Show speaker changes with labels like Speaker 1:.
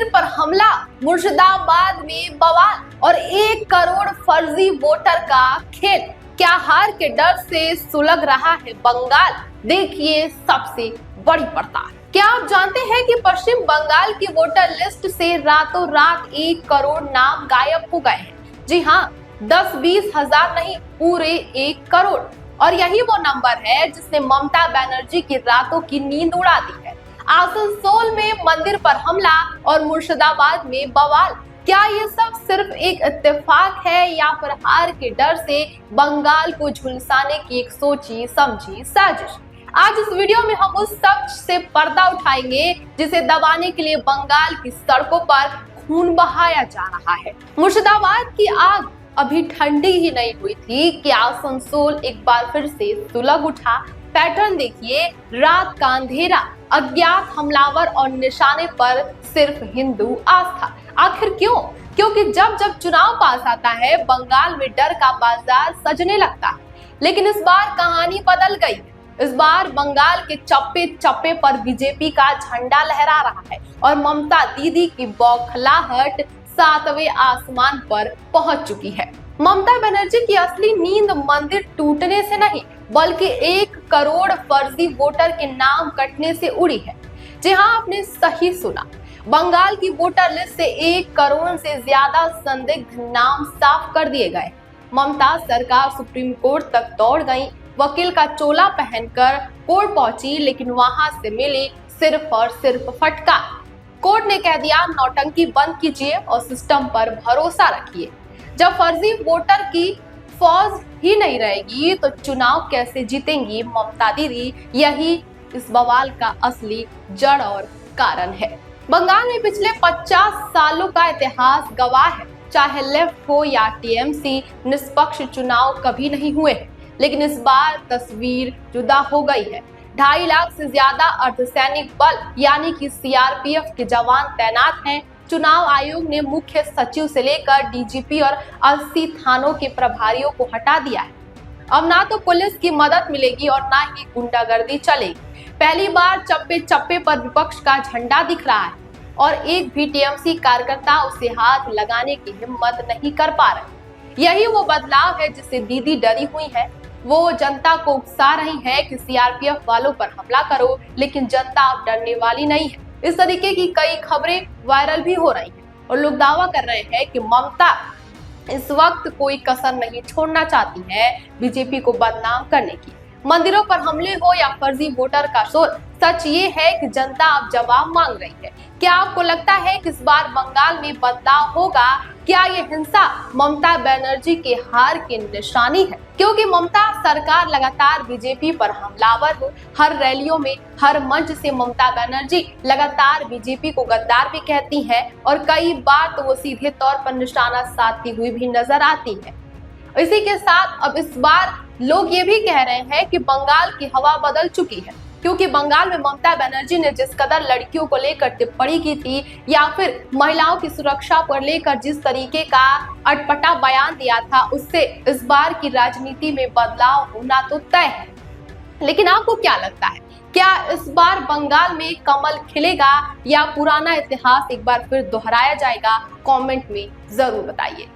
Speaker 1: मंदिर पर हमला, मुर्शिदाबाद में बवाल और 1 करोड़ फर्जी वोटर का खेल। क्या हार के डर से सुलग रहा है बंगाल? देखिए सबसे बड़ी पड़ताल। क्या आप जानते हैं कि पश्चिम बंगाल की वोटर लिस्ट से रातों रात 1 करोड़ नाम गायब हो गए हैं? जी हाँ, 10-20 हजार नहीं, पूरे 1 करोड़। और यही वो नंबर है जिसने ममता बनर्जी की रातों की नींद उड़ा दी है। आसनसोल में मंदिर पर हमला और मुर्शिदाबाद में बवाल। क्या ये सब सिर्फ एक इत्तेफाक है या फिर हार के डर से बंगाल को झुलसाने की एक सोची समझी साजिश? आज इस वीडियो में हम उस सच से पर्दा उठाएंगे जिसे दबाने के लिए बंगाल की सड़कों पर खून बहाया जा रहा है। मुर्शिदाबाद की आग अभी ठंडी ही नहीं हुई थी कि आसनसोल एक बार फिर से सुलग उठा। पैटर्न देखिए, रात का अंधेरा, अज्ञात हमलावर और निशाने पर सिर्फ हिंदू आस्था। आखिर क्यों? क्योंकि जब जब चुनाव पास आता है बंगाल में डर का बाजार सजने लगता है। लेकिन इस बार कहानी बदल गई। इस बार बंगाल के चप्पे चप्पे पर बीजेपी का झंडा लहरा रहा है और ममता दीदी की बौखलाहट 7वें आसमान पर पहुंच चुकी है। ममता बनर्जी की असली नींद मंदिर टूटने से नहीं बल्कि 1 करोड़ फर्जी वोटर के नाम कटने से उड़ी है। जी हाँ, आपने सही सुना। बंगाल की वोटर लिस्ट से 1 करोड़ से ज्यादा संदिग्ध नाम साफ कर दिए गए। ममता सरकार सुप्रीम कोर्ट तक दौड़ गई, वकील का चोला पहनकर कोर्ट पहुंची, लेकिन वहां से मिली सिर्फ और सिर्फ फटकार। कोर्ट ने कह दिया, नौटंकी बंद कीजिए और सिस्टम पर भरोसा रखिए। जब फर्जी वोटर की फौज ही नहीं रहेगी तो चुनाव कैसे जीतेंगी ममता दीदी? यही इस बवाल का असली जड़ और कारण है। बंगाल में पिछले 50 सालों का इतिहास गवाह है। चाहे लेफ्ट हो या टीएमसी, निष्पक्ष चुनाव कभी नहीं हुए हैं। लेकिन इस बार तस्वीर जुदा हो गई है। 2.5 लाख से ज्यादा अर्धसैनिक बल यानी कि सीआरपीएफ के जवान तैनात हैं। चुनाव आयोग ने मुख्य सचिव से लेकर डीजीपी और 80 थानों के प्रभारियों को हटा दिया है। अब ना तो पुलिस की मदद मिलेगी और ना ही गुंडागर्दी चलेगी। पहली बार चप्पे चप्पे पर विपक्ष का झंडा दिख रहा है और एक भी टीएमसी कार्यकर्ता उसे हाथ लगाने की हिम्मत नहीं कर पा रहे। यही वो बदलाव है जिससे दीदी डरी हुई है। वो जनता को उकसा रही है कि सीआरपीएफ वालों पर हमला करो, लेकिन जनता अब डरने वाली नहीं है। इस तरीके की कई खबरें वायरल भी हो रही हैं और लोग दावा कर रहे हैं कि ममता इस वक्त कोई कसर नहीं छोड़ना चाहती है बीजेपी को बदनाम करने की। मंदिरों पर हमले हो या फर्जी वोटर का शोर, सच ये है कि जनता अब जवाब मांग रही है। क्या आपको लगता है कि इस बार बंगाल में बदलाव होगा? क्या ये हिंसा ममता बनर्जी के हार की निशानी है? क्योंकि ममता सरकार लगातार बीजेपी पर हमलावर हो। हर रैलियों में, हर मंच से ममता बनर्जी लगातार बीजेपी को गद्दार भी कहती है और कई बार तो वो सीधे तौर पर निशाना साधती हुई भी नजर आती है। इसी के साथ अब इस बार लोग ये भी कह रहे हैं कि बंगाल की हवा बदल चुकी है, क्योंकि बंगाल में ममता बनर्जी ने जिस कदर लड़कियों को लेकर टिप्पणी की थी या फिर महिलाओं की सुरक्षा पर लेकर जिस तरीके का अटपटा बयान दिया था, उससे इस बार की राजनीति में बदलाव होना तो तय है। लेकिन आपको क्या लगता है? क्या इस बार बंगाल में कमल खिलेगा या पुराना इतिहास एक बार फिर दोहराया जाएगा? कमेंट में जरूर बताइए।